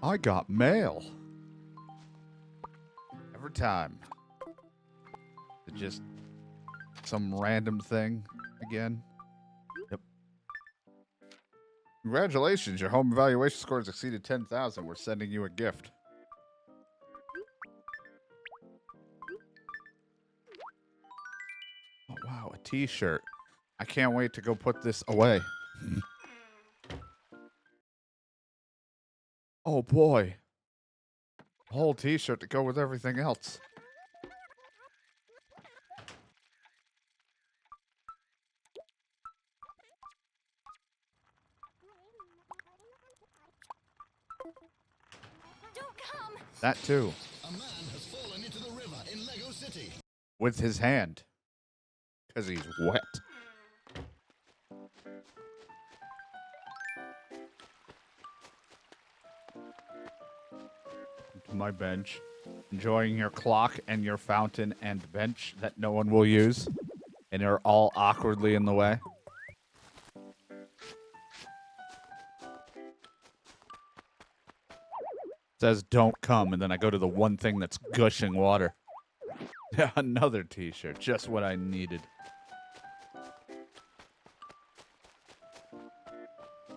I got mail. Every time. It's just some random thing again. Yep. Congratulations, your home evaluation score has exceeded 10,000. We're sending you a gift. Oh, wow, a t-shirt. I can't wait to go put this away. Oh, boy. A whole t-shirt to go with everything else. Don't come. That too. A man has fallen into the river in Lego City. With his hand. Because he's wet. To my bench. Enjoying your clock and your fountain and bench that no one will use. And they're all awkwardly in the way. Says don't come, and then I go to the one thing that's gushing water. Another t-shirt, just what I needed.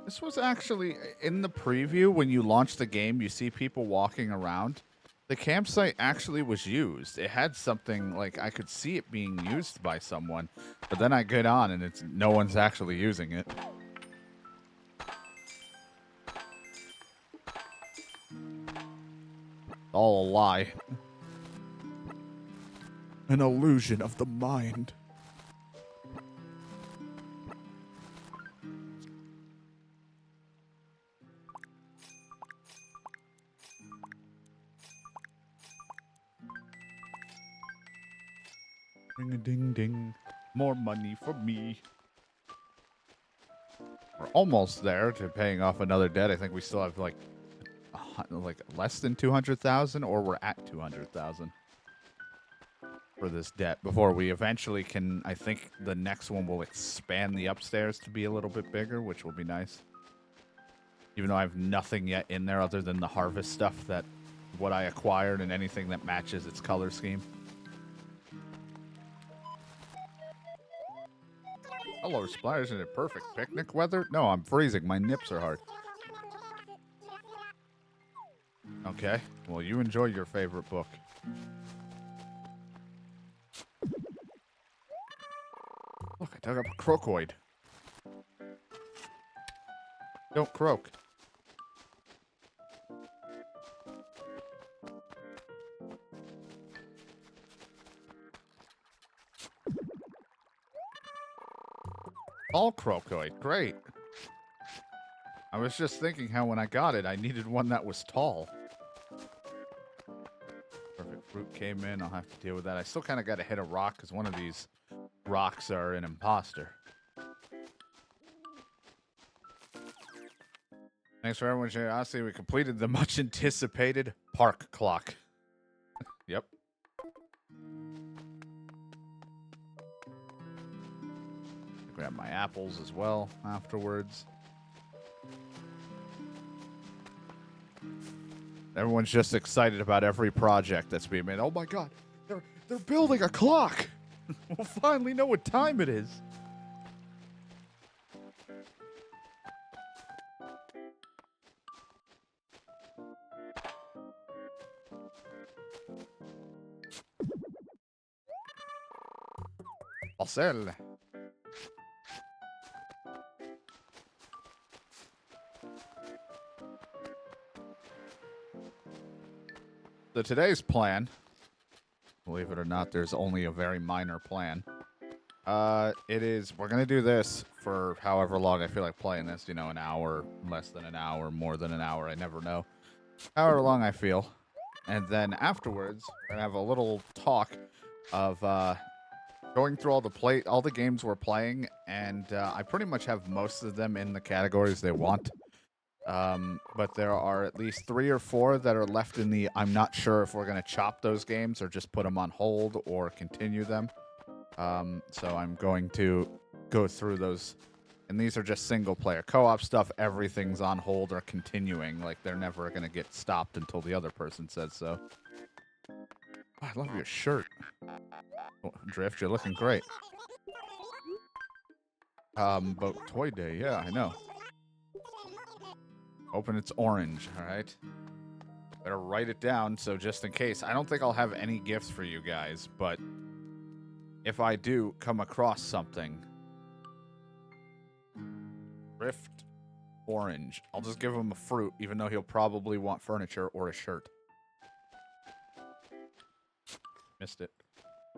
This was actually in the preview. When you launch the game, you see people walking around. The campsite actually was used. It had something like I could see it being used by someone, but then I get on and it's no one's actually using it. All a lie. An illusion of the mind. Ring-a-ding-ding. More money for me. We're almost there to paying off another debt. I think we still have like less than 200,000, or we're at 200,000 for this debt before we eventually can. I think the next one will expand the upstairs to be a little bit bigger, which will be nice. Even though I have nothing yet in there other than the harvest stuff, that what I acquired, and anything that matches its color scheme. Hello, Splash. Isn't it perfect picnic weather? No, I'm freezing. My nips are hard. Okay. Well, you enjoy your favorite book. Look, I dug up a crocoid. Don't croak. All crocoid. Great. I was just thinking how when I got it, I needed one that was tall. Perfect fruit came in. I'll have to deal with that. I still kind of got to hit a rock because one of these rocks are an imposter. Thanks for everyone's curiosity. We completed the much anticipated park clock. Yep. Grab my apples as well afterwards. Everyone's just excited about every project that's being made. Oh my god, they're building a clock. We'll finally know what time it is. I'll sell. So today's plan, believe it or not, there's only a very minor plan. It is, we're going to do this for however long I feel like playing this, you know, an hour, less than an hour, more than an hour, I never know. However long I feel. And then afterwards, we're going to have a little talk of going through all the games we're playing, and I pretty much have most of them in the categories they want. But there are at least 3 or 4 that are left in the I'm not sure if we're going to chop those games or just put them on hold or continue them. So I'm going to go through those And these are just single player. Co-op stuff, everything's on hold or continuing. Like, they're never going to get stopped until the other person says so. Oh, I love your shirt. Oh, Drift, you're looking great. But Toy Day, yeah, I know. Open it's orange, all right? Better write it down, so just in case. I don't think I'll have any gifts for you guys, but if I do come across something... Drift orange. I'll just give him a fruit, even though he'll probably want furniture or a shirt. Missed it.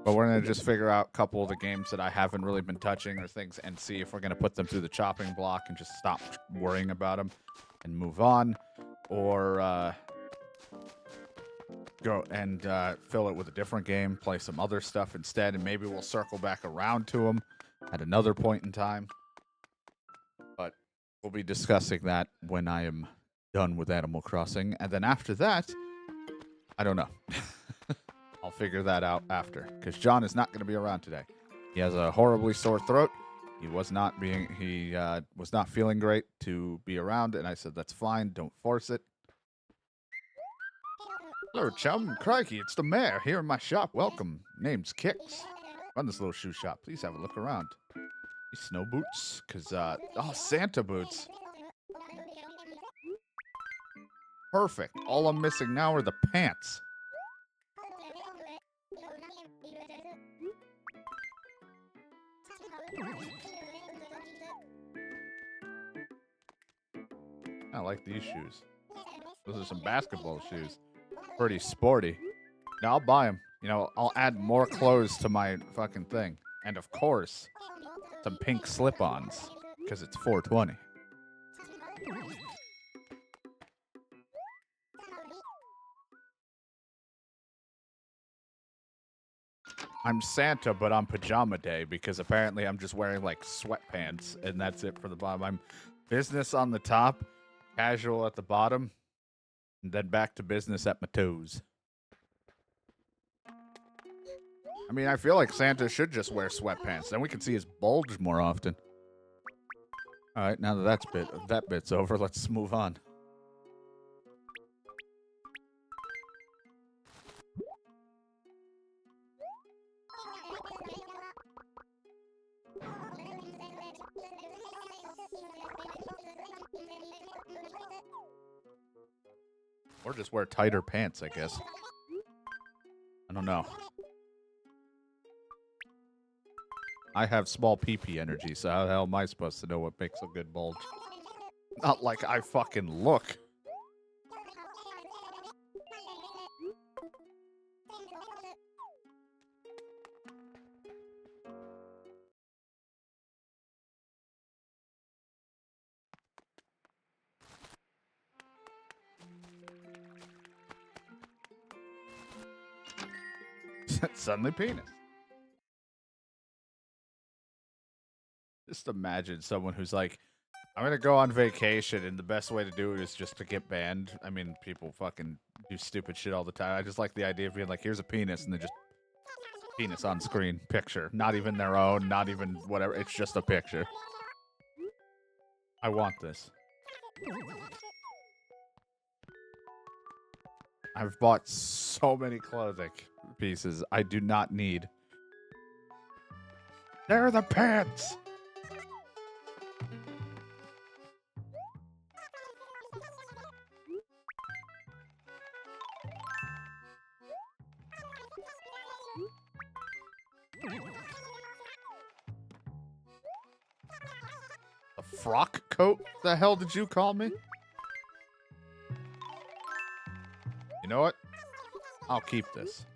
But we're going to just figure out a couple of the games that I haven't really been touching or things and see if we're going to put them through the chopping block and just stop worrying about them and move on. Or go and fill it with a different game, play some other stuff instead, and maybe we'll circle back around to them at another point in time. But we'll be discussing that when I am done with Animal Crossing. And then after that, I don't know. I'll figure that out after, because John is not going to be around today. He has a horribly sore throat. He was not feeling great to be around, and I said, that's fine, don't force it. Hello, chum. Crikey, it's the mayor here in my shop. Welcome. Name's Kix. Run this little shoe shop. Please have a look around. These snow boots, because, oh, Santa boots. Perfect. All I'm missing now are the pants. I like these shoes. Those are some basketball shoes. Pretty sporty. Now I'll buy them. You know, I'll add more clothes to my fucking thing. And of course, some pink slip-ons, because it's 420. I'm Santa, but on pajama day, because apparently I'm just wearing, like, sweatpants, and that's it for the bottom. I'm business on the top, casual at the bottom, and then back to business at my toes. I mean, I feel like Santa should just wear sweatpants. Then we can see his bulge more often. All right, now that that bit's over, let's move on. Or just wear tighter pants, I guess. I don't know. I have small pee-pee energy, so how the hell am I supposed to know what makes a good bulge? Not like I fucking look. Suddenly penis. Just imagine someone who's like, I'm going to go on vacation, and the best way to do it is just to get banned. I mean, people fucking do stupid shit all the time. I just like the idea of being like, here's a penis, and then just penis on screen picture. Not even their own, not even whatever. It's just a picture. I want this. I've bought so many clothing pieces I do not need. They're the pants! A frock coat? The hell did you call me? You know what? I'll keep this.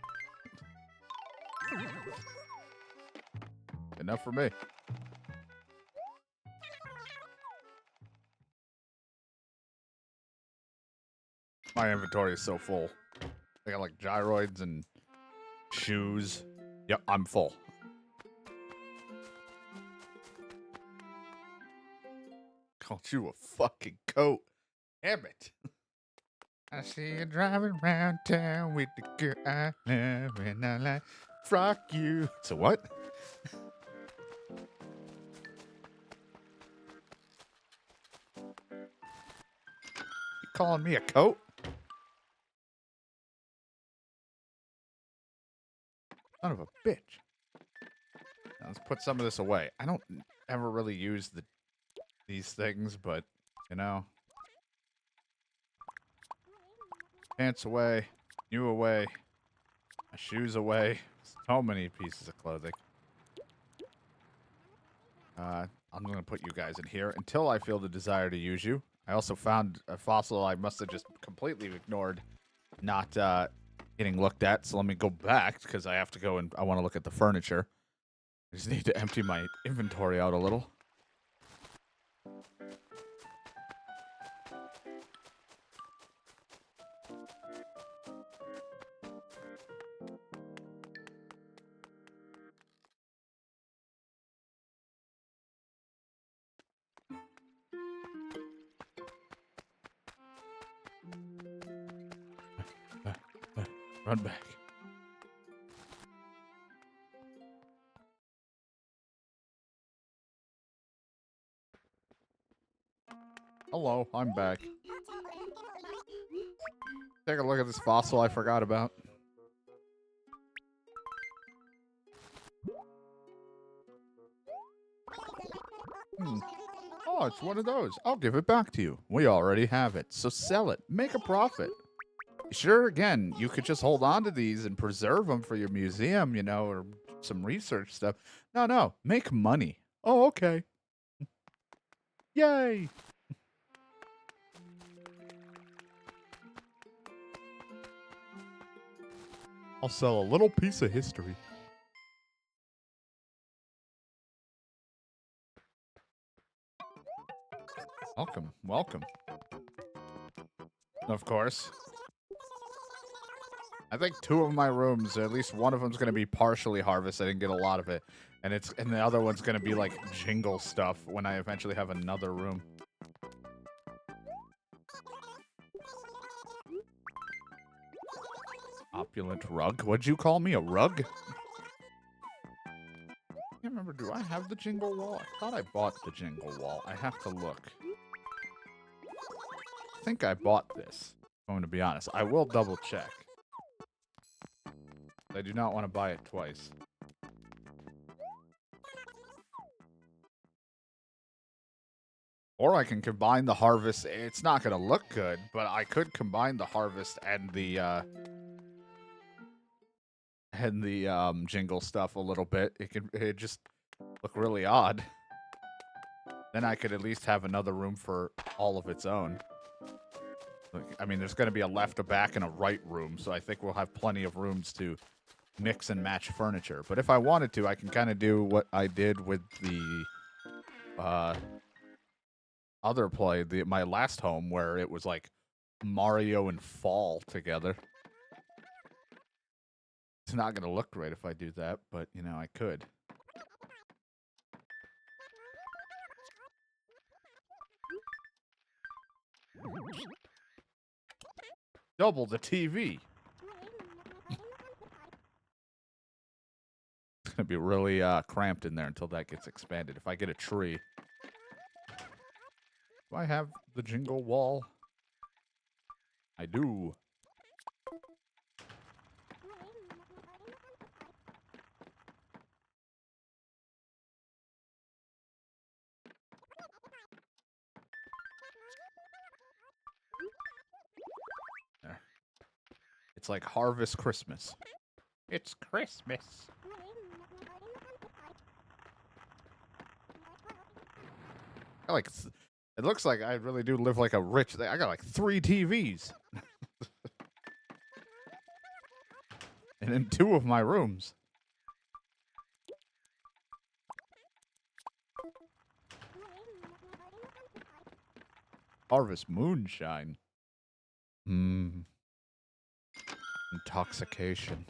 Enough for me. My inventory is so full. I got like gyroids and shoes. Yep, I'm full. Called you a fucking coat. Damn it. I see you driving around town with the girl I love, and I like frock you. So what? calling me a coat? Son of a bitch. Now, let's put some of this away. I don't ever really use these things, but, you know. Pants away. You away. My shoes away. So many pieces of clothing. I'm going to put you guys in here until I feel the desire to use you. I also found a fossil I must have just completely ignored not getting looked at. So let me go back because I have to go and I want to look at the furniture. I just need to empty my inventory out a little. Run back. Hello, I'm back. Take a look at this fossil I forgot about. Oh, it's one of those. I'll give it back to you. We already have it, so sell it. Make a profit. Sure, again, you could just hold on to these and preserve them for your museum, you know, or some research stuff. No, make money. Oh, okay. Yay! I'll sell a little piece of history. Welcome, welcome. Of course. I think 2 of my rooms, at least one of them's going to be partially harvested. I didn't get a lot of it. And the other one's going to be like jingle stuff when I eventually have another room. Opulent rug? What'd you call me? A rug? I can't remember. Do I have the jingle wall? I thought I bought the jingle wall. I have to look. I think I bought this. I'm going to be honest. I will double check. I do not want to buy it twice. Or I can combine the harvest. It's not going to look good, but I could combine the harvest and the jingle stuff a little bit. It just look really odd. Then I could at least have another room for all of its own. I mean, there's going to be a left, a back, and a right room, so I think we'll have plenty of rooms to mix and match furniture. But if I wanted to, I can kind of do what I did with the other play, my last home, where it was like Mario and Fall together. It's not going to look great if I do that, but, you know, I could. Double the TV. It's going to be really cramped in there until that gets expanded. If I get a tree. Do I have the jingle wall? I do. There. It's like Harvest Christmas. It's Christmas. It looks like I really do live like a rich. I got like 3 TVs. And in 2 of my rooms. Harvest moonshine. Intoxication.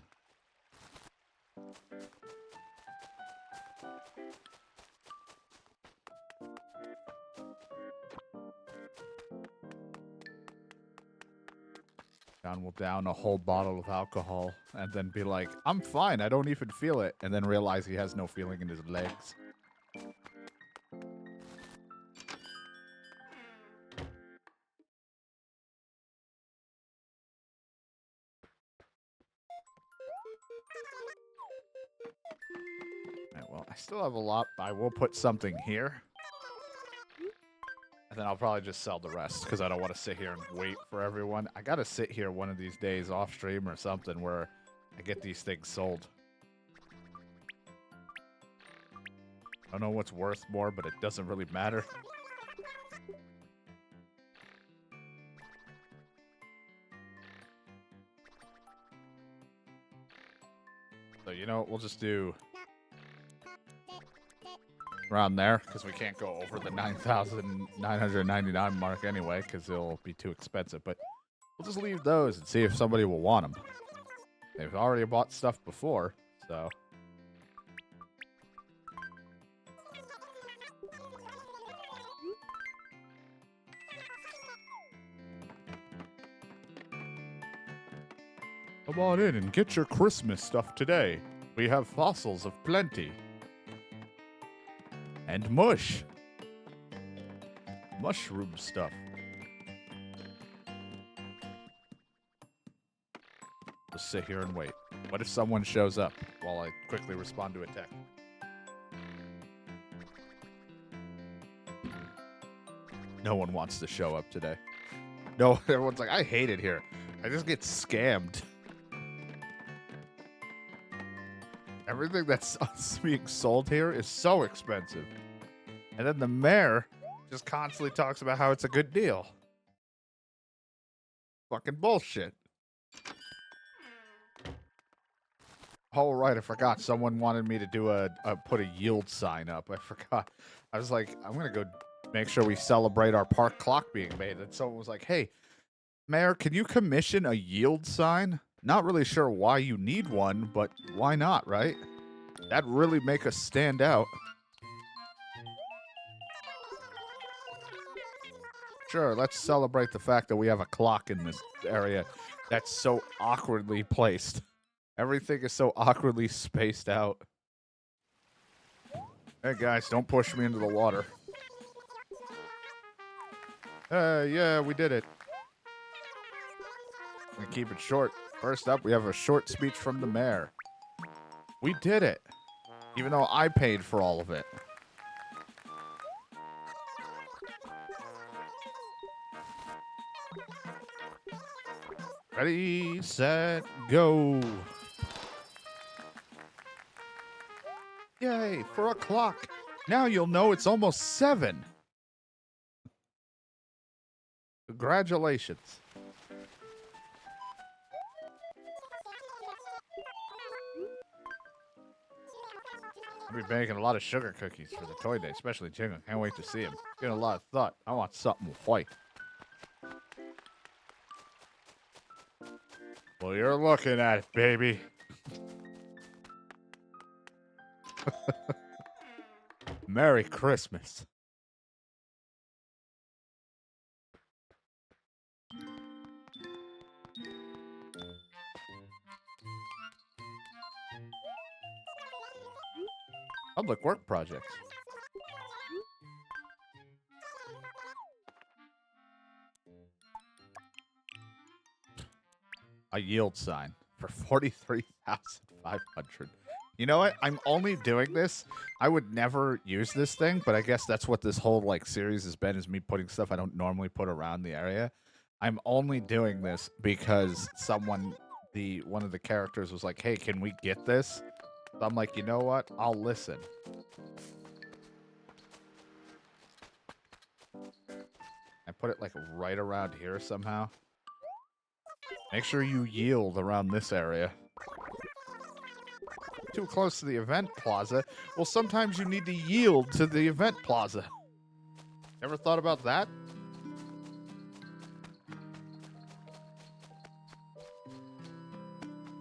John will down a whole bottle of alcohol and then be like, I'm fine, I don't even feel it. And then realize he has no feeling in his legs. Alright, well, I still have a lot. I will put something here. And then I'll probably just sell the rest because I don't want to sit here and wait for everyone. I got to sit here one of these days off stream or something where I get these things sold. I don't know what's worth more, but it doesn't really matter. So, you know what? We'll just do around there because we can't go over the 9,999 mark anyway because it'll be too expensive. But we'll just leave those and see if somebody will want them. They've already bought stuff before, so. Come on in and get your Christmas stuff today. We have fossils of plenty. And mush. Mushroom stuff. Just sit here and wait. What if someone shows up while I quickly respond to a text? No one wants to show up today. No, everyone's like, I hate it here. I just get scammed. Everything that's being sold here is so expensive. And then the mayor just constantly talks about how it's a good deal. Fucking bullshit. Oh, right, I forgot. Someone wanted me to do put a yield sign up. I forgot. I was like, I'm going to go make sure we celebrate our park clock being made. And someone was like, hey, Mayor, can you commission a yield sign? Not really sure why you need one, but why not, right? That'd really make us stand out. Sure, let's celebrate the fact that we have a clock in this area that's so awkwardly placed. Everything is so awkwardly spaced out. Hey, guys, don't push me into the water. Yeah, we did it. I'm gonna keep it short. First up, we have a short speech from the mayor. We did it, even though I paid for all of it. Ready, set, go. Yay, for a clock. Now you'll know it's almost 7. Congratulations. I'll be baking a lot of sugar cookies for the toy day, especially Jingle. Can't wait to see him. Getting a lot of thought. I want something white. Well, you're looking at it, baby. Merry Christmas. Public work projects. A yield sign for 43,500. You know what? I'm only doing this. I would never use this thing, but I guess that's what this whole like series has been, is me putting stuff I don't normally put around the area. I'm only doing this because one of the characters was like, "Hey, can we get this?" So I'm like, "You know what? I'll listen." I put it like right around here somehow. Make sure you yield around this area. Too close to the event plaza. Well, sometimes you need to yield to the event plaza. Ever thought about that?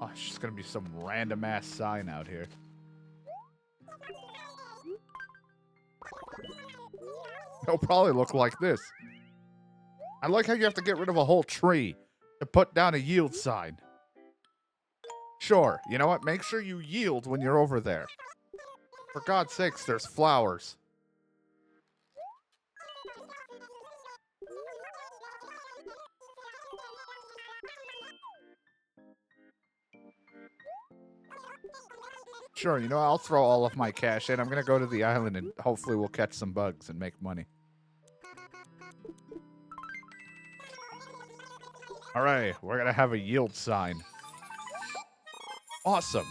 Oh, it's just gonna be some random ass sign out here. It'll probably look like this. I like how you have to get rid of a whole tree to put down a yield sign. Sure, you know what? Make sure you yield when you're over there. For God's sakes, there's flowers. Sure, you know, I'll throw all of my cash in. I'm going to go to the island and hopefully we'll catch some bugs and make money. All right, we're going to have a yield sign. Awesome.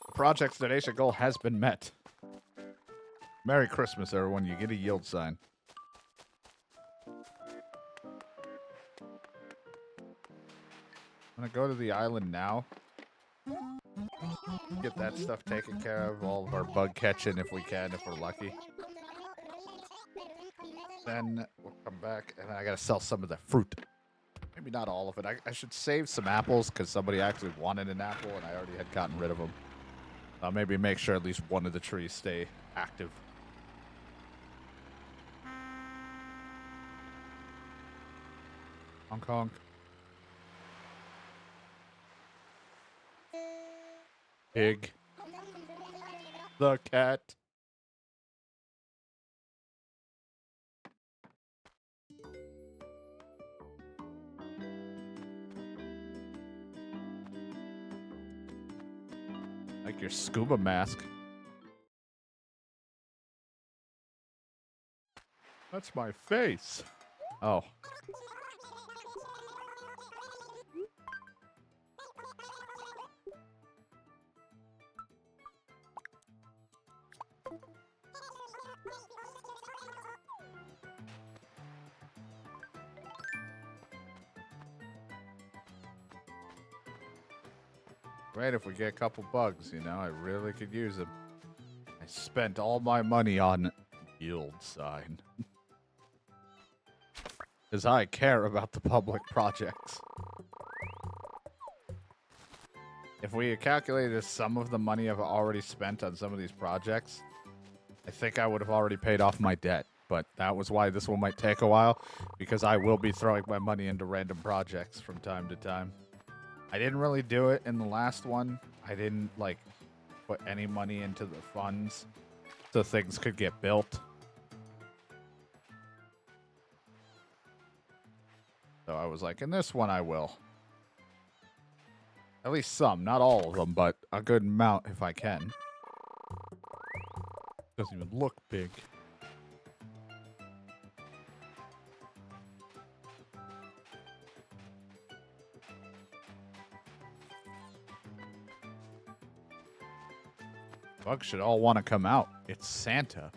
The project's donation goal has been met. Merry Christmas, everyone. You get a yield sign. I'm going to go to the island now. Get that stuff taken care of. All of our bug catching if we can, if we're lucky. Then we'll come back and I got to sell some of the fruit. Maybe not all of it. I should save some apples because somebody actually wanted an apple and I already had gotten rid of them. Maybe make sure at least one of the trees stay active. Honk honk. Pig. The cat. Like your scuba mask. That's my face. Oh. Great if we get a couple bugs, you know, I really could use them. I spent all my money on yield sign. Because I care about the public projects. If we calculated some of the money I've already spent on some of these projects, I think I would have already paid off my debt. But that was why this one might take a while, because I will be throwing my money into random projects from time to time. I didn't really do it in the last one. I didn't, like, put any money into the funds so things could get built. So I was like, in this one I will. At least some, not all of them, but a good amount if I can. Doesn't even look big. Bugs should all want to come out. It's Santa.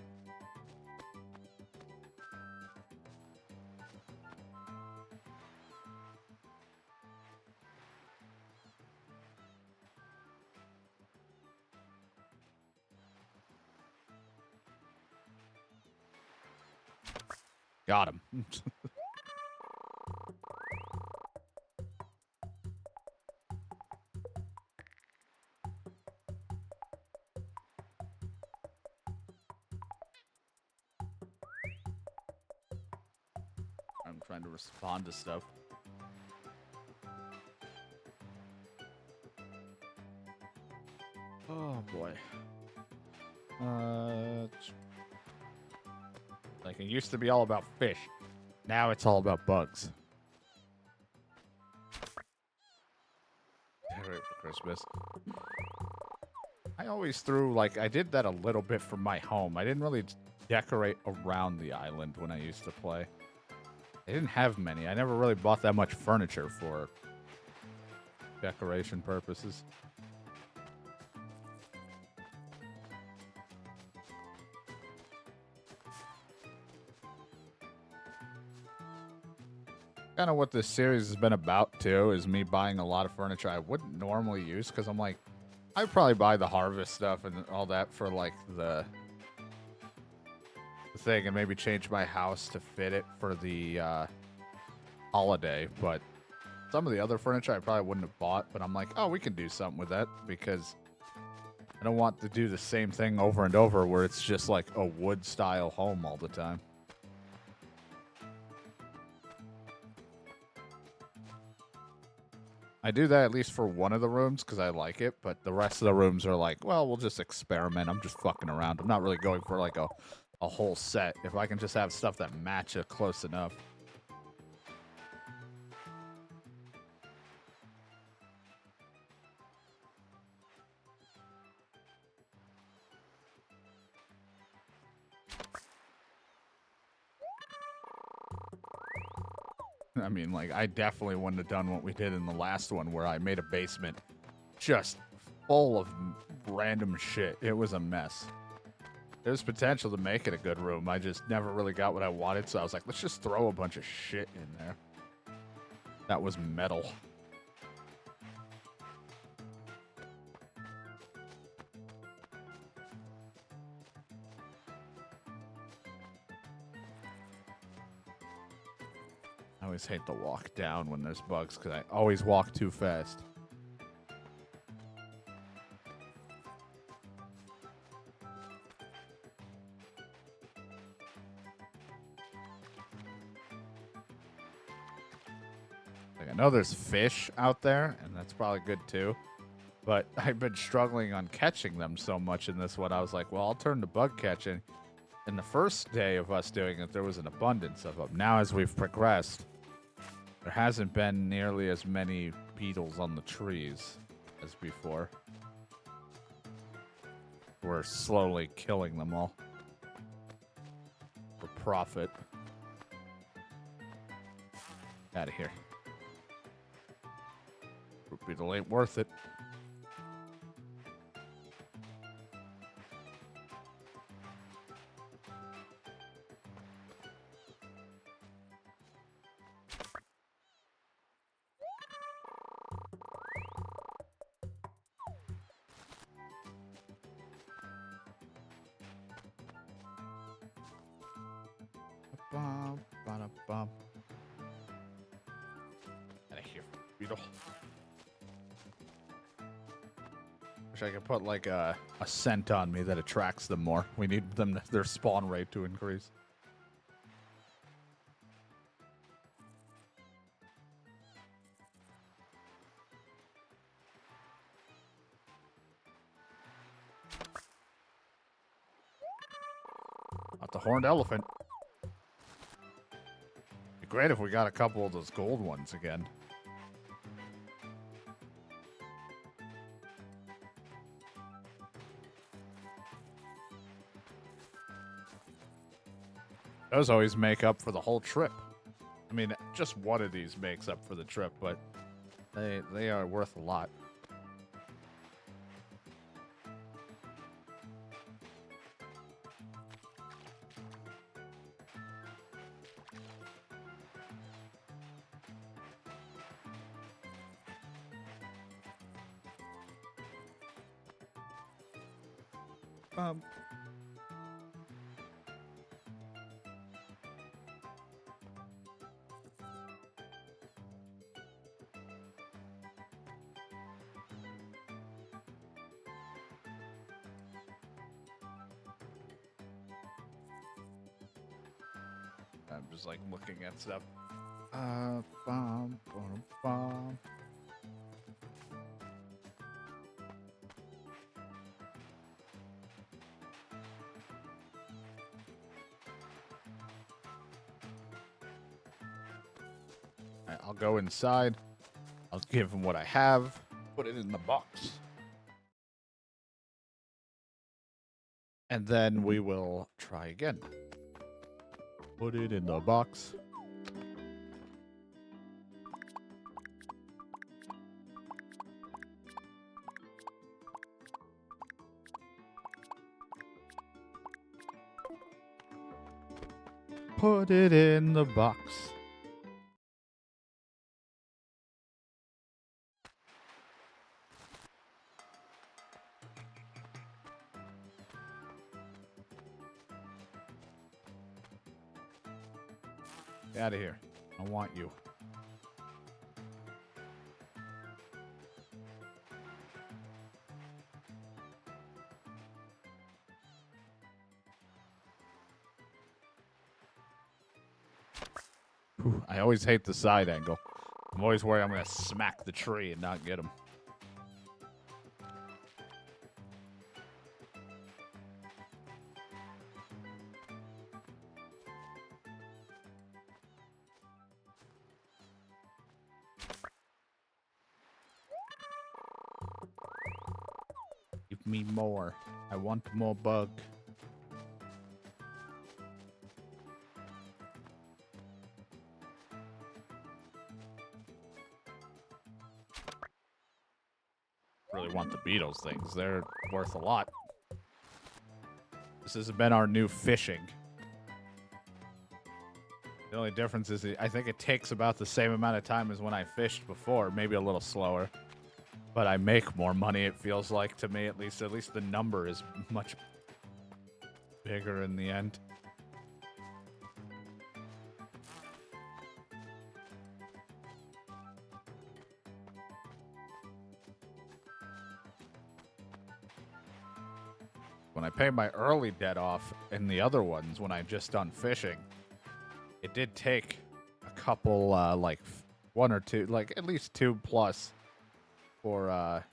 Got him. I'm trying to respond to stuff. Oh boy. Like it used to be all about fish. Now it's all about bugs. Decorate for Christmas. I always threw, like, I did that a little bit for my home. I didn't really decorate around the island when I used to play. I didn't have many. I never really bought that much furniture for decoration purposes. Kind of what this series has been about, too, is me buying a lot of furniture I wouldn't normally use, because I'm like, I'd probably buy the harvest stuff and all that for, like, the thing, and maybe change my house to fit it for the holiday, but some of the other furniture I probably wouldn't have bought, but I'm like, oh, we can do something with that, because I don't want to do the same thing over and over where it's just like a wood-style home all the time. I do that at least for one of the rooms because I like it, but the rest of the rooms are like, well, we'll just experiment. I'm just fucking around. I'm not really going for like a whole set. If I can just have stuff that match it close enough. I mean, like, I definitely wouldn't have done what we did in the last one where I made a basement just full of random shit. It was a mess. There's potential to make it a good room. I just never really got what I wanted, so I was like, let's just throw a bunch of shit in there. That was metal. I always hate to walk down when there's bugs because I always walk too fast. Like, I know there's fish out there, and that's probably good too. But I've been struggling on catching them so much in this one. I was like, well, I'll turn to bug catching. In the first day of us doing it, there was an abundance of them. Now, as we've progressed, there hasn't been nearly as many beetles on the trees as before. We're slowly killing them all for profit. Out of here. Fruit beetle ain't worth it. Bum, ba-da-bum. Out of here, beetle. Wish I could put like a scent on me that attracts them more. We need them their spawn rate to increase. Not the horned elephant. Be great if we got a couple of those gold ones again. Those always make up for the whole trip. I mean, just one of these makes up for the trip, but they are worth a lot. I'm just like looking at stuff. Bum, bum, bum. Alright, I'll go inside. I'll give him what I have. Put it in the box. And then we will try again. Put it in the box. Put it in the box. Get out of here. I want you. Whew, I always hate the side angle. I'm always worried I'm going to smack the tree and not get him. Give me more. I want more bug. really want the beetles things. They're worth a lot. This has been our new fishing. The only difference is I think it takes about the same amount of time as when I fished before, maybe a little slower. But I make more money, it feels like to me, at least the number is much bigger in the end. When I pay my early debt off in the other ones, when I'm just done fishing, it did take a couple, like one or two, like at least 2+ for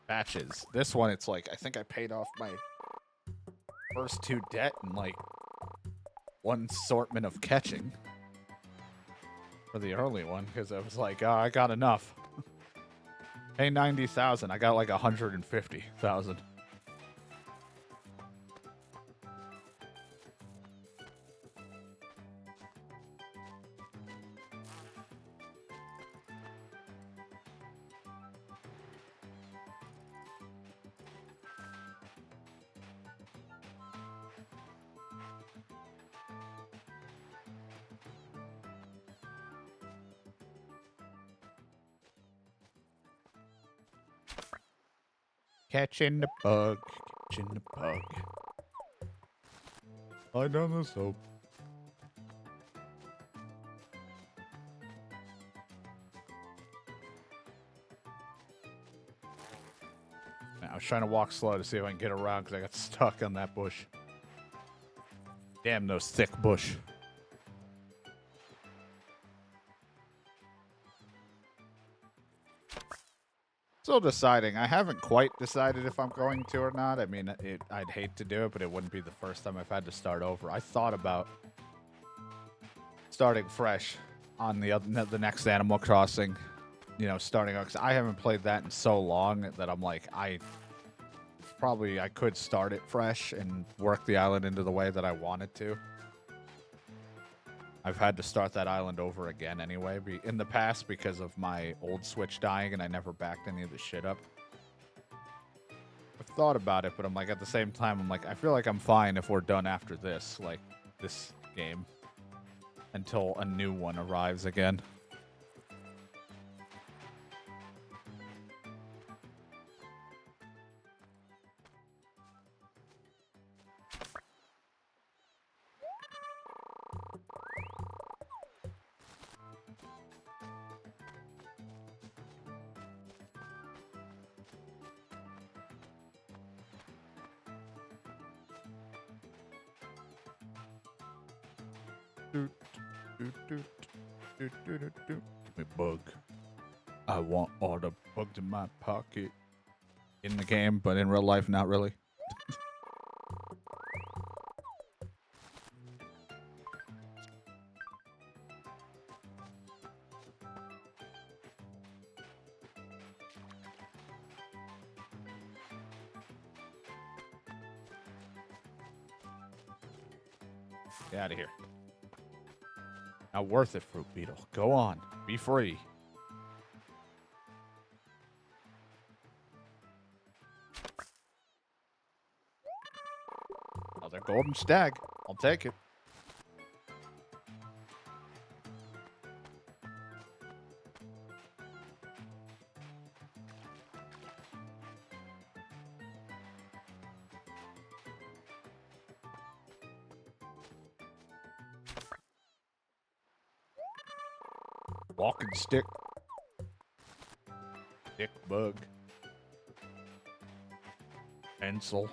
batches. This one, it's like I think I paid off my first 2 debt in like one assortment of catching for the early one because I was like, oh, I got enough. Pay 90,000, I got like 150,000. Catching the bug, catching the bug. Lie down the soap. I was trying to walk slow to see if I can get around because I got stuck on that bush. Damn those thick bush. Still deciding. I haven't quite decided if I'm going to or not. I mean, I'd hate to do it, but it wouldn't be the first time I've had to start over. I thought about starting fresh on the next Animal Crossing. You know, starting out, 'cause I haven't played that in so long that I'm like, I could start it fresh and work the island into the way that I wanted to. I've had to start that island over again anyway in the past because of my old Switch dying and I never backed any of the shit up. I've thought about it, but I'm like, at the same time, I'm like, I feel like I'm fine if we're done after this, like this game, until a new one arrives again. Give me bug. I want all the bugs in my pocket. In the game, but in real life, not really. Get out of here. Not worth it, Fruit Beetle. Go on. Be free. Another golden stag. I'll take it. Walking stick. Stick bug. Pencil.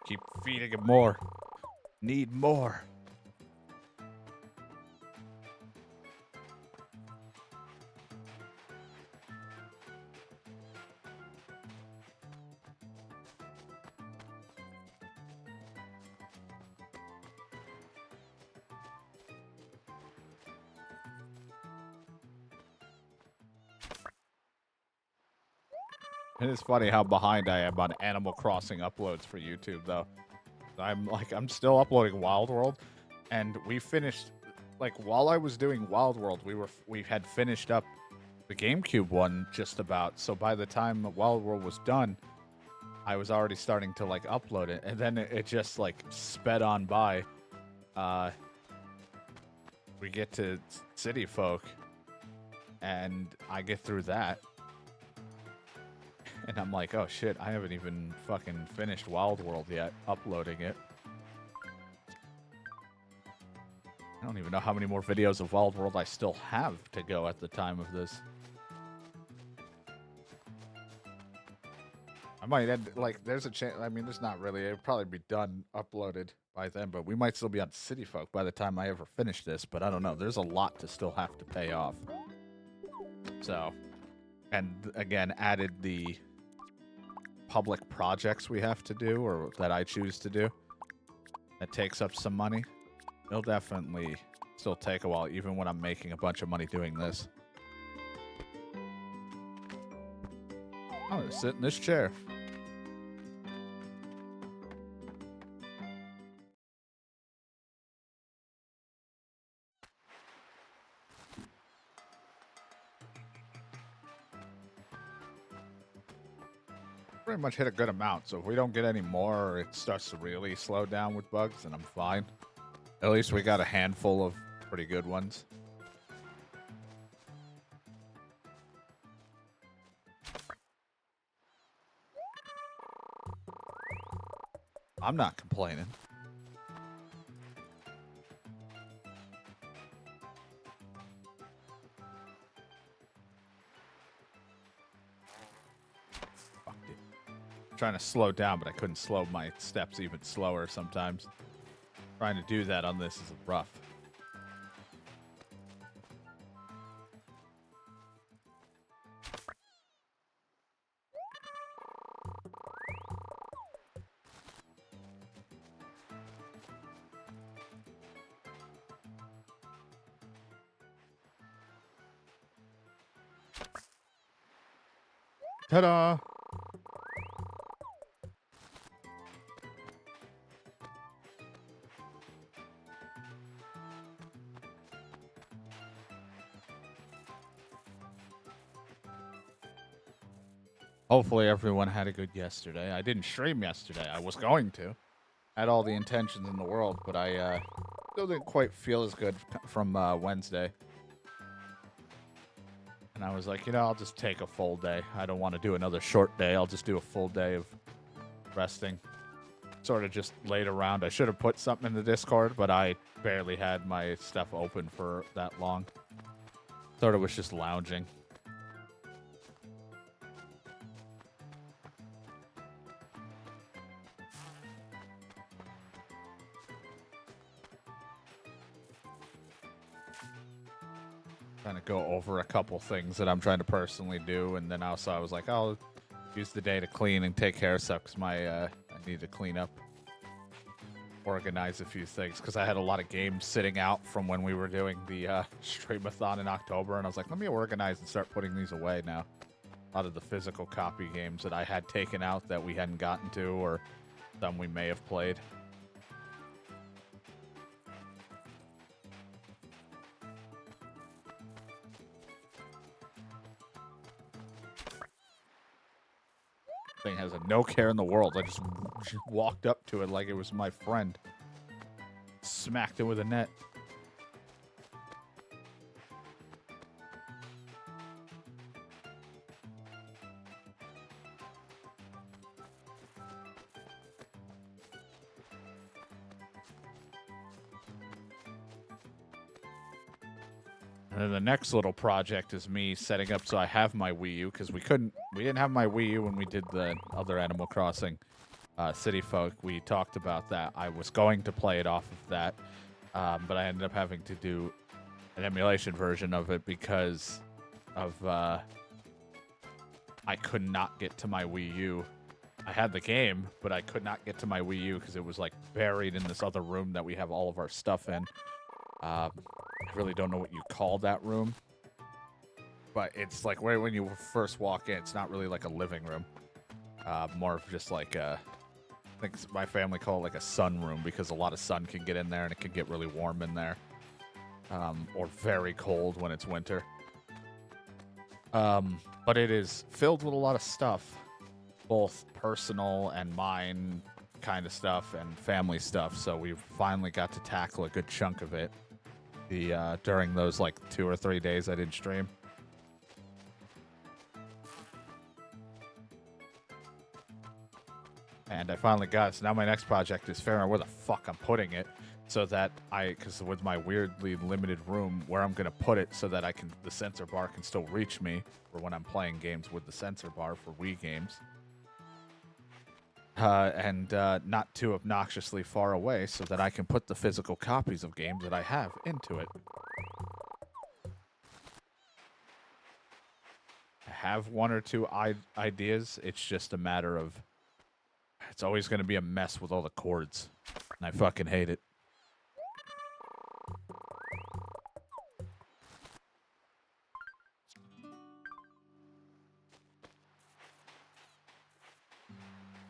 Keep feeding him more. Need more. It is funny how behind I am on Animal Crossing uploads for YouTube, though. I'm still uploading Wild World, and we finished, like, while I was doing Wild World, we had finished up the GameCube one just about. So by the time Wild World was done, I was already starting to like upload it, and then it just like sped on by. We get to City Folk, and I get through that. And I'm like, oh shit, I haven't even fucking finished Wild World yet, uploading it. I don't even know how many more videos of Wild World I still have to go at the time of this. I might end, like, there's a chance, I mean, there's not really, it'll probably be done, uploaded by then, but we might still be on City Folk by the time I ever finish this, but I don't know, there's a lot to still have to pay off. So, and again, added the public projects we have to do, or that I choose to do. That takes up some money. It'll definitely still take a while, even when I'm making a bunch of money doing this. I'm gonna sit in this chair. Pretty much hit a good amount, so if we don't get any more or it starts to really slow down with bugs, then I'm fine. At least we got a handful of pretty good ones. I'm not complaining. Trying to slow down, but I couldn't slow my steps even slower sometimes. Trying to do that on this is rough. Ta-da! Hopefully everyone had a good yesterday. I didn't stream yesterday. I was going to. Had all the intentions in the world, but I still didn't quite feel as good from Wednesday. And I was like, you know, I'll just take a full day. I don't want to do another short day. I'll just do a full day of resting. Sort of just laid around. I should have put something in the Discord, but I barely had my stuff open for that long. Sort of was just lounging. Trying to go over a couple things that I'm trying to personally do, and then also I was like, I'll use the day to clean and take care of stuff because I need to clean up, organize a few things because I had a lot of games sitting out from when we were doing the streamathon in October, and I was like, let me organize and start putting these away now. A lot of the physical copy games that I had taken out that we hadn't gotten to, or some we may have played. Thing has no care in the world. I just walked up to it like it was my friend. Smacked it with a net. And then the next little project is me setting up so I have my Wii U, because we didn't have my Wii U when we did the other Animal Crossing City Folk. We talked about that. I was going to play it off of that, but I ended up having to do an emulation version of it because of I could not get to my Wii U. I had the game, but I could not get to my Wii U because it was like buried in this other room that we have all of our stuff in. I really don't know what you call that room. But it's like when you first walk in, it's not really like a living room. More of just like I think my family call it like a sun room because a lot of sun can get in there and it can get really warm in there. Or very cold when it's winter. But it is filled with a lot of stuff, both personal and mine kind of stuff and family stuff. So we finally got to tackle a good chunk of it during those like 2 or 3 days I didn't stream. And I finally got it. So now my next project is figuring out where the fuck I'm putting it so that because with my weirdly limited room, where I'm going to put it so that the sensor bar can still reach me for when I'm playing games with the sensor bar for Wii games. And not too obnoxiously far away so that I can put the physical copies of games that I have into it. I have 1 or 2 ideas. It's just a matter of it's always going to be a mess with all the cords. And I fucking hate it.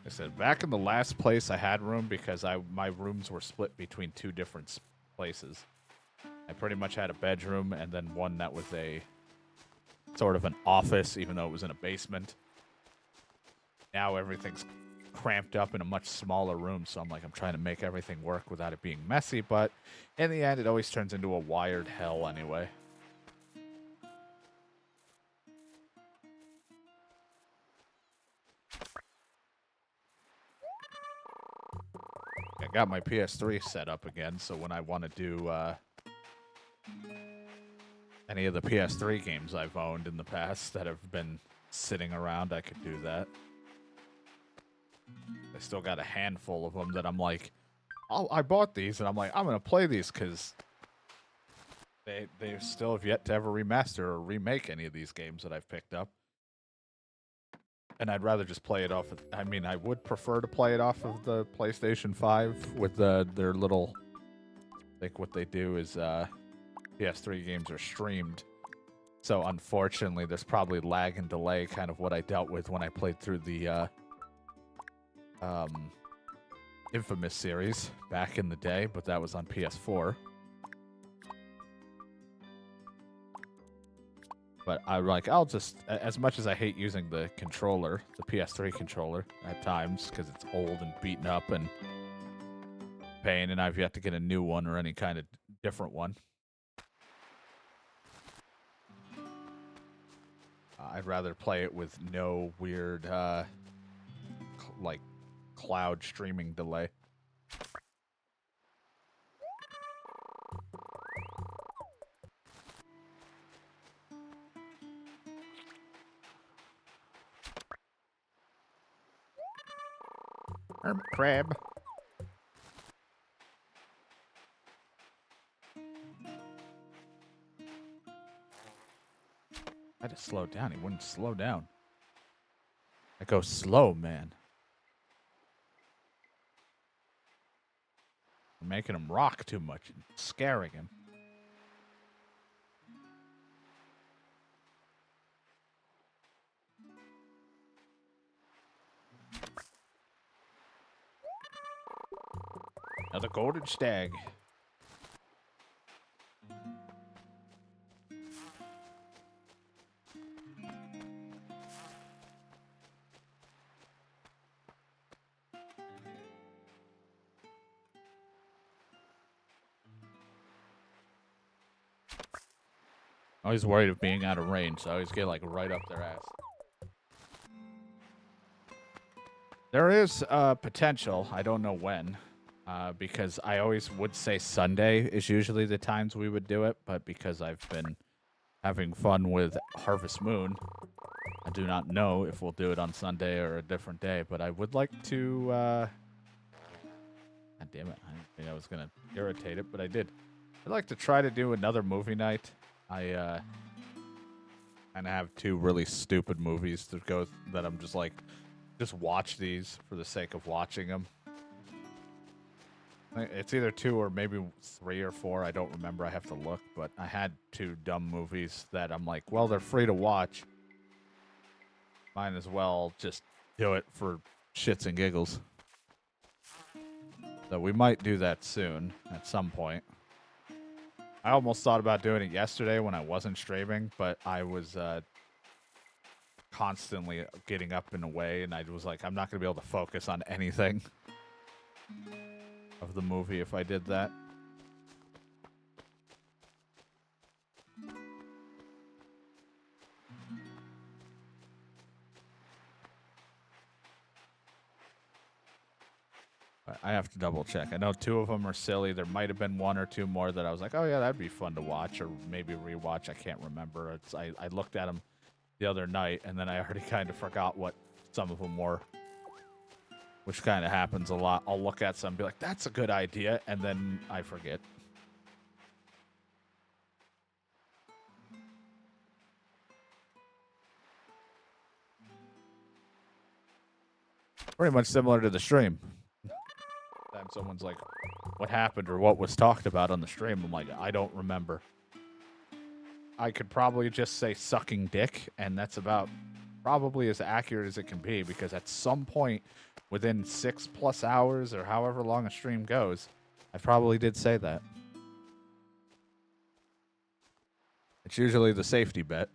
I said, back in the last place I had room because my rooms were split between 2 different places. I pretty much had a bedroom and then one that was a sort of an office, even though it was in a basement. Now everything's cramped up in a much smaller room, so I'm trying to make everything work without it being messy, but in the end, it always turns into a wired hell anyway. I got my PS3 set up again, so when I want to do any of the PS3 games I've owned in the past that have been sitting around, I could do that. I still got a handful of them that I'm like, oh, I bought these, and I'm like, I'm going to play these because they still have yet to ever remaster or remake any of these games that I've picked up. And I'd rather just play it off of, I mean, I would prefer to play it off of the PlayStation 5 with their little, I think what they do is PS3 games are streamed. So unfortunately, there's probably lag and delay, kind of what I dealt with when I played through the Infamous series back in the day, but that was on PS4. But I'll just, as much as I hate using the controller, the PS3 controller at times, because it's old and beaten up and pain, and I've yet to get a new one or any kind of different one. I'd rather play it with no weird, cloud streaming delay. Hermit crab. I had to slow down. He wouldn't slow down. I go slow, man. I'm making him rock too much and scaring him. Another golden stag. I always worried of being out of range, so I always get right up their ass. There is potential. I don't know when. Because I always would say Sunday is usually the times we would do it, but because I've been having fun with Harvest Moon, I do not know if we'll do it on Sunday or a different day, but I would like to, God damn it, I didn't think I was going to irritate it, but I did. I'd like to try to do another movie night. I kind of have 2 really stupid movies to go that I'm just watch these for the sake of watching them. It's either 2 or maybe 3 or 4. I don't remember. I have to look. But I had 2 dumb movies that I'm like, well, they're free to watch. Might as well just do it for shits and giggles. So we might do that soon at some point. I almost thought about doing it yesterday when I wasn't streaming, but I was constantly getting up and away, and I was like, I'm not going to be able to focus on anything of the movie if I did that. I have to double check. I know 2 of them are silly. There might have been 1 or 2 more that I was like, oh yeah, that'd be fun to watch or maybe rewatch. I can't remember. I looked at them the other night and then I already kind of forgot what some of them were, which kind of happens a lot. I'll look at some and be like, that's a good idea, and then I forget. Pretty much similar to the stream. Time someone's like, what happened or what was talked about on the stream? I'm like, I don't remember. I could probably just say sucking dick, and that's about probably as accurate as it can be, because at some point within 6+ hours or however long a stream goes, I probably did say that. It's usually the safety bet.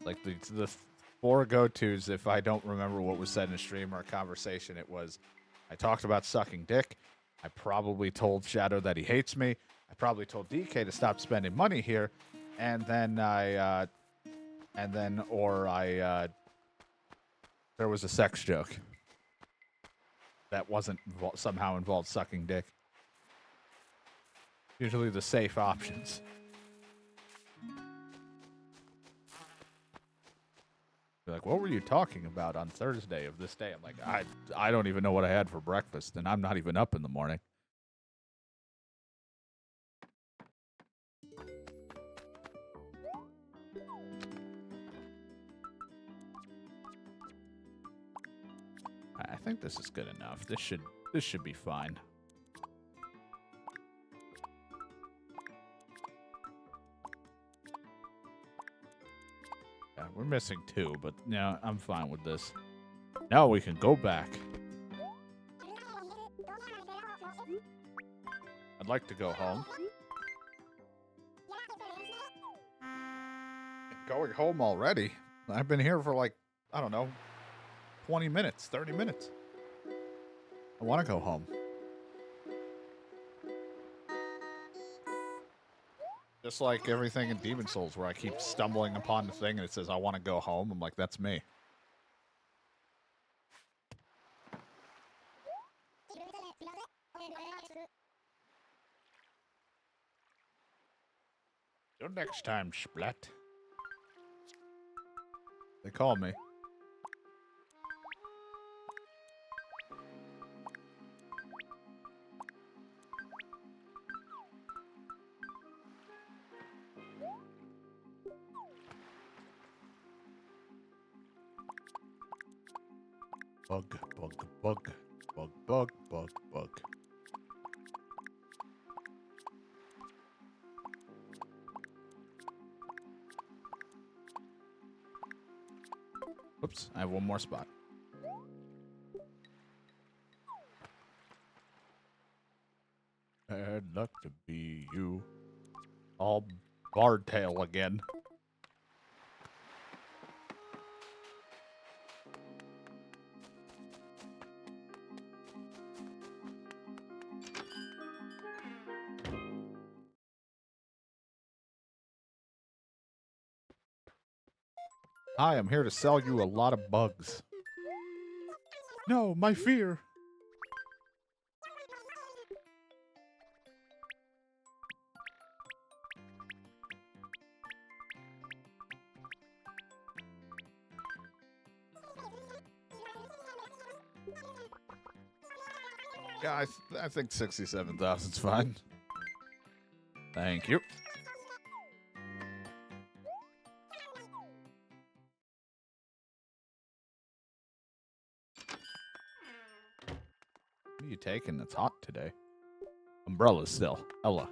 Like the 4 go-tos, if I don't remember what was said in a stream or a conversation, it was, I talked about sucking dick. I probably told Shadow that he hates me. I probably told DK to stop spending money here. And then there was a sex joke that wasn't somehow involved sucking dick. Usually the safe options. They're like, what were you talking about on Thursday of this day? I'm like, I don't even know what I had for breakfast, and I'm not even up in the morning. I think this is good enough. This should be fine. Yeah, we're missing 2, but yeah, I'm fine with this. Now we can go back. I'd like to go home. Going home already? I've been here for like, I don't know, 20 minutes, 30 minutes. I want to go home. Just like everything in Demon Souls where I keep stumbling upon the thing and it says, I want to go home. I'm like, that's me. Till next time, Splat. They call me. Bug, bug, bug, bug, bug, bug, bug. Oops, I have one more spot. I'd luck to be you. All Bardtail again. Hi, I'm here to sell you a lot of bugs. No, my fear. Yeah, I think 67,000's fine. Thank you. taken. It's hot today. Umbrella still. Ella.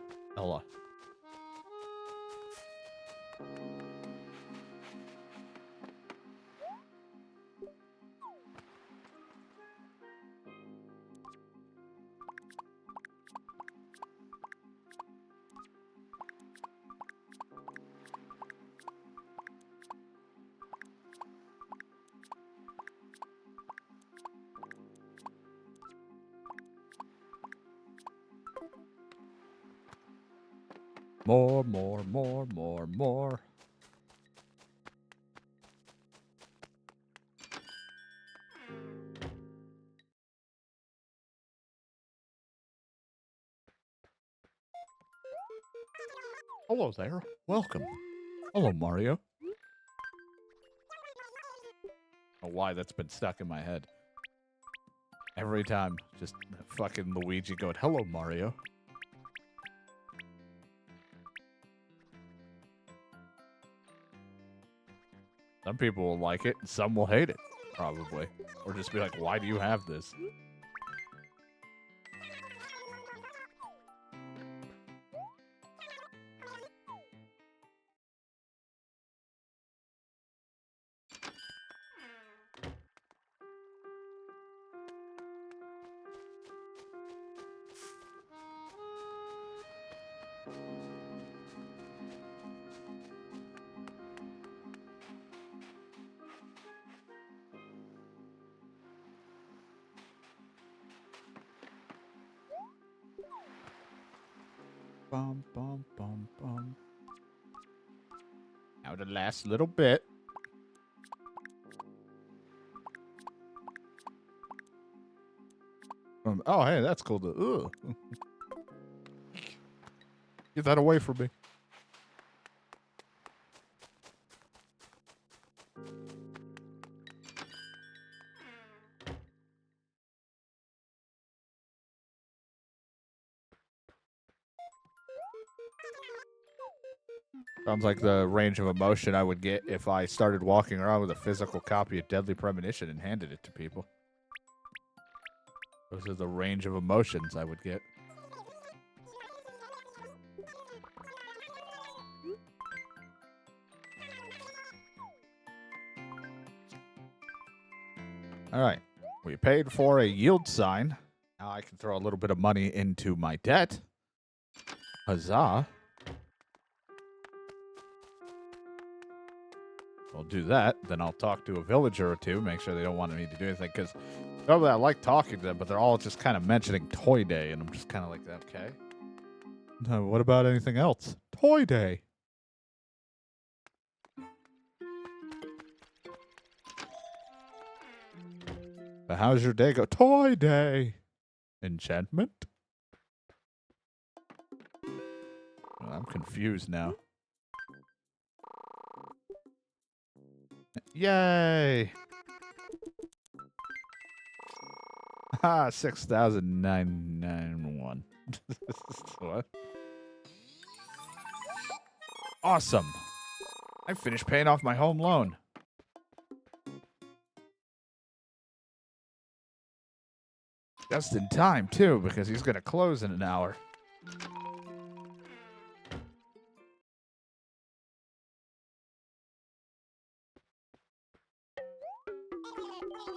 More. Hello there. Welcome. Hello, Mario. Oh, why that's been stuck in my head. Every time, just fucking Luigi going, hello, Mario. Some people will like it, and some will hate it, probably. Or just be like, why do you have this? Bum, bum, bum, bum. Now the last little bit. Oh, hey, that's cool. Get that away from me. Sounds like the range of emotion I would get if I started walking around with a physical copy of Deadly Premonition and handed it to people. Those are the range of emotions I would get. All right. We paid for a yield sign. Now I can throw a little bit of money into my debt. Huzzah. I'll do that. Then I'll talk to a villager or two, make sure they don't want me to do anything. Because normally I like talking to them, but they're all just kind of mentioning Toy Day. And I'm just kind of like, okay. No, what about anything else? Toy Day. But how's your day go? Toy Day. Enchantment? Well, I'm confused now. Yay! Ha! 6,991. What? Awesome! I finished paying off my home loan. Just in time, too, because he's going to close in an hour.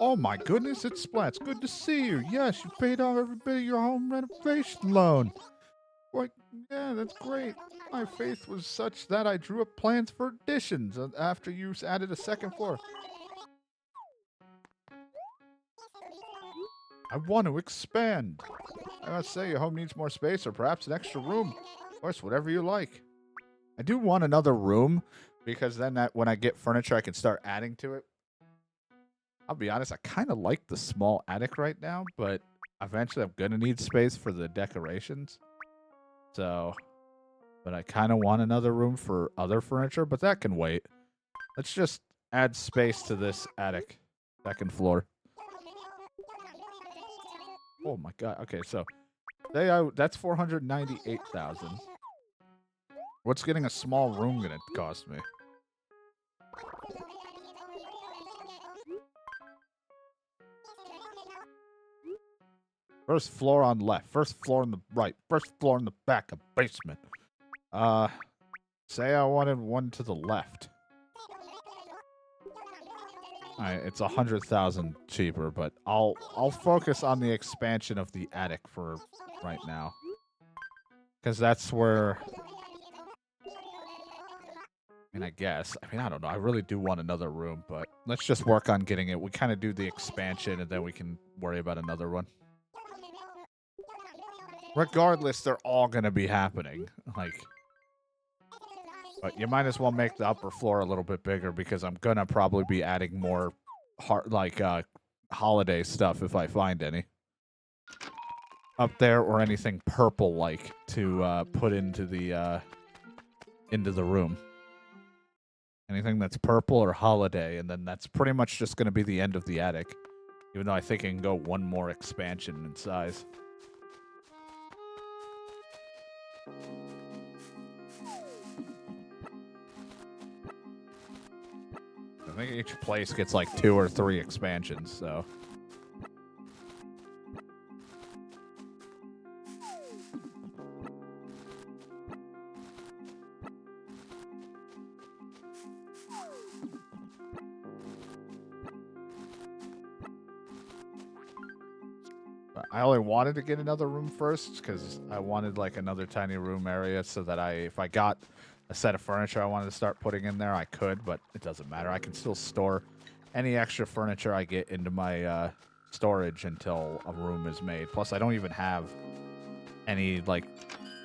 Oh my goodness, it's Splats. Good to see you. Yes, you paid off every bit of your home renovation loan. Like, yeah, that's great. My faith was such that I drew up plans for additions after you added a second floor. I want to expand. I must say, your home needs more space or perhaps an extra room. Of course, whatever you like. I do want another room because then when I get furniture, I can start adding to it. I'll be honest, I kind of like the small attic right now, but eventually I'm going to need space for the decorations. So, but I kind of want another room for other furniture, but that can wait. Let's just add space to this attic, second floor. Oh my god. Okay, so that's 498,000. What's getting a small room going to cost me? First floor on left. First floor on the right. First floor in the back. A basement. Say I wanted one to the left. Alright, it's 100,000 cheaper, but I'll focus on the expansion of the attic for right now. Because that's where... I mean, I guess. I mean, I don't know. I really do want another room, but let's just work on getting it. We kind of do the expansion, and then we can worry about another one. Regardless, they're all going to be happening. Like... But you might as well make the upper floor a little bit bigger because I'm gonna probably be adding more holiday stuff if I find any up there, or anything purple like to put into the room. Anything that's purple or holiday, and then that's pretty much just gonna be the end of the attic. Even though I think it can go one more expansion in size. I think each place gets like 2 or 3 expansions, so. I only wanted to get another room first because I wanted like another tiny room area so that if I got a set of furniture I wanted to start putting in there, I could, but it doesn't matter. I can still store any extra furniture I get into my storage until a room is made. Plus, I don't even have any, like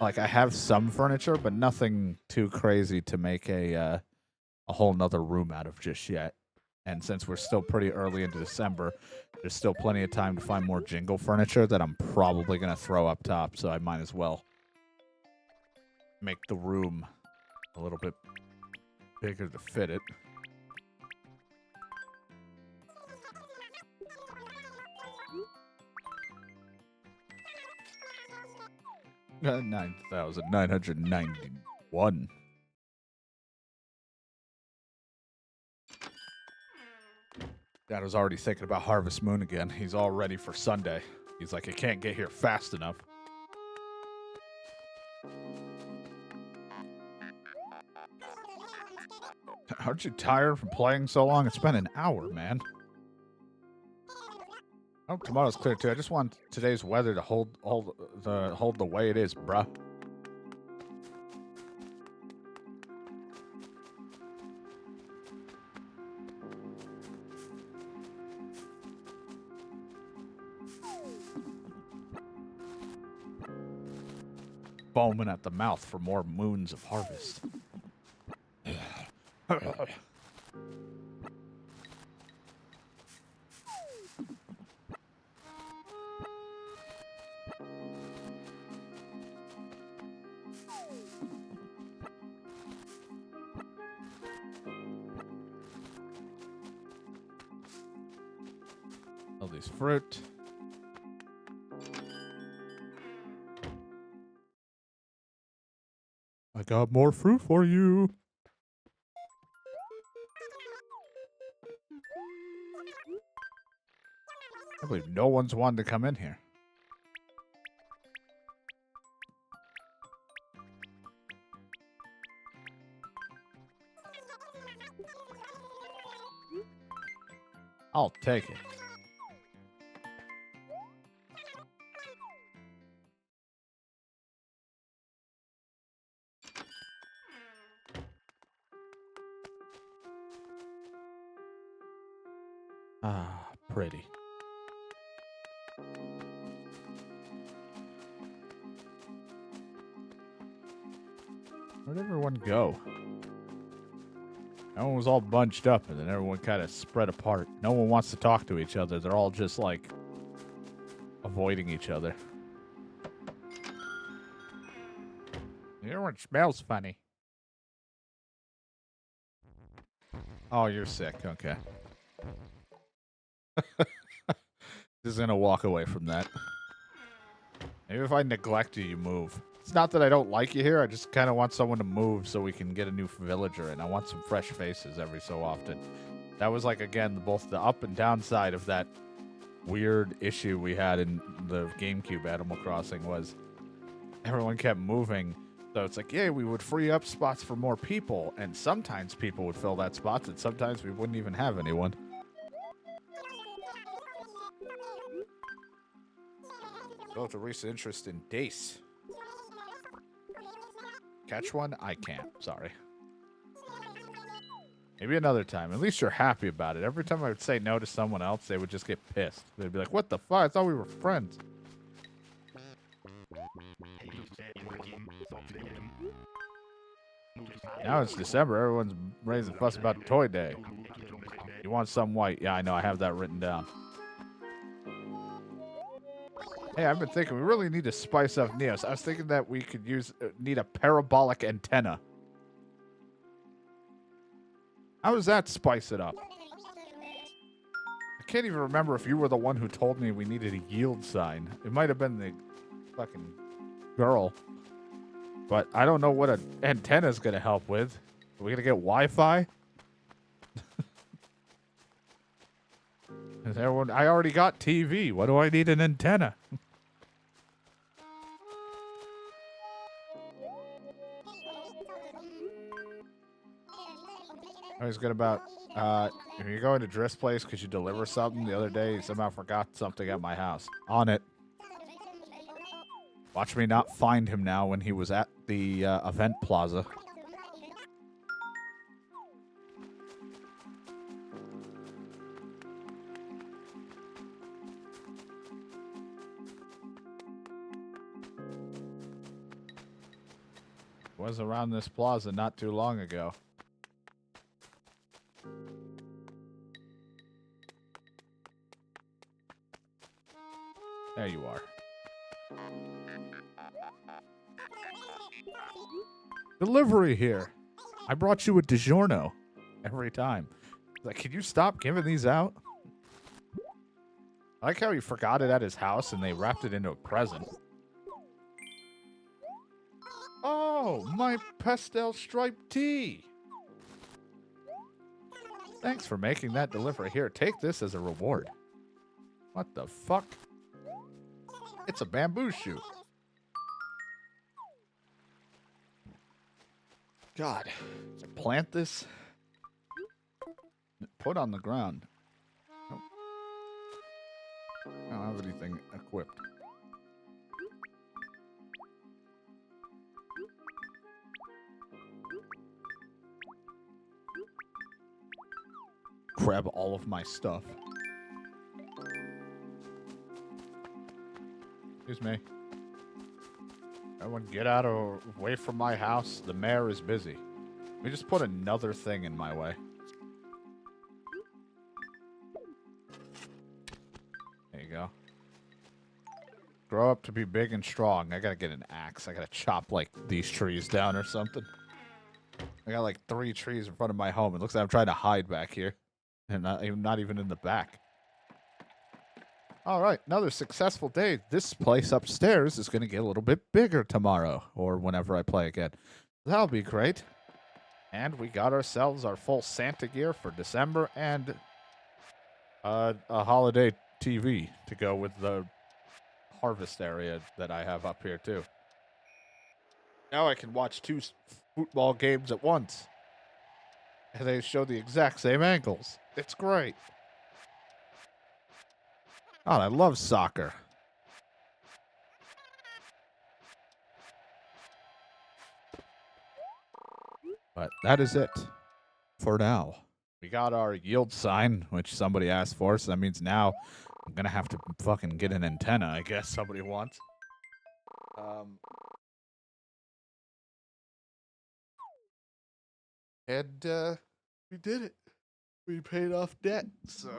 I have some furniture, but nothing too crazy to make a whole nother room out of just yet. And since we're still pretty early into December, there's still plenty of time to find more jingle furniture that I'm probably going to throw up top, so I might as well make the room a little bit bigger to fit it. $9,991. Dad was already thinking about Harvest Moon again. He's all ready for Sunday. He's like, it can't get here fast enough. Aren't you tired from playing so long? It's been an hour, man. Oh, tomorrow's clear too. I just want today's weather to hold the way it is, bruh. Foaming at the mouth for more moons of harvest. All these fruit. I got more fruit for you. I believe no one's wanted to come in here. I'll take it. Ah, pretty. Where'd everyone go? Everyone was all bunched up, and then everyone kind of spread apart. No one wants to talk to each other. They're all just, like, avoiding each other. Everyone smells funny. Oh, you're sick. Okay. Just gonna walk away from that. Maybe if I neglect you, you move. It's not that I don't like you here. I just kind of want someone to move so we can get a new villager, and I want some fresh faces every so often. That was like, again, both the up and down side of that weird issue we had in the GameCube Animal Crossing was everyone kept moving. So it's like, yeah, we would free up spots for more people, and sometimes people would fill that spot, and sometimes we wouldn't even have anyone. Built a recent interest in Dace. Catch one? I can't. Sorry. Maybe another time. At least you're happy about it. Every time I would say no to someone else, they would just get pissed. They'd be like, what the fuck? I thought we were friends. Now it's December. Everyone's raising a fuss about Toy Day. You want some white? Yeah, I know. I have that written down. Hey, I've been thinking we really need to spice up Neos. I was thinking that we could need a parabolic antenna. How does that spice it up? I can't even remember if you were the one who told me we needed a yield sign. It might have been the fucking girl. But I don't know what an antenna is going to help with. Are we going to get Wi-Fi? I already got TV. What do I need an antenna? I was good about, if you're going to Drift's place because you deliver something the other day, you somehow forgot something at my house. On it. Watch me not find him now when he was at the event plaza. Was around this plaza not too long ago. There you are. Delivery here. I brought you a DiGiorno every time. Like, can you stop giving these out? I like how he forgot it at his house and they wrapped it into a present. Oh, my pastel striped tee. Thanks for making that delivery. Here, take this as a reward. What the fuck? It's a bamboo shoot. God. Plant this. Put on the ground. Nope. I don't have anything equipped. Grab all of my stuff. Excuse me. Everyone get away from my house. The mayor is busy. Let me just put another thing in my way. There you go. Grow up to be big and strong. I gotta get an axe. I gotta chop, like, these trees down or something. I got, like, 3 trees in front of my home. It looks like I'm trying to hide back here. And not even in the back. All right, another successful day. This place upstairs is going to get a little bit bigger tomorrow or whenever I play again. That'll be great. And we got ourselves our full Santa gear for December and a holiday TV to go with the harvest area that I have up here, too. Now I can watch 2 football games at once. And they show the exact same angles. It's great. God, I love soccer. But that is it for now. We got our yield sign, which somebody asked for, so that means now I'm going to have to fucking get an antenna, I guess somebody wants. And we did it. We paid off debt, so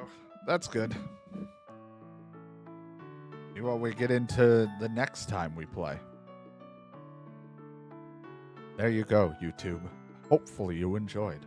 that's good. See what we get into the next time we play. There you go, YouTube. Hopefully you enjoyed.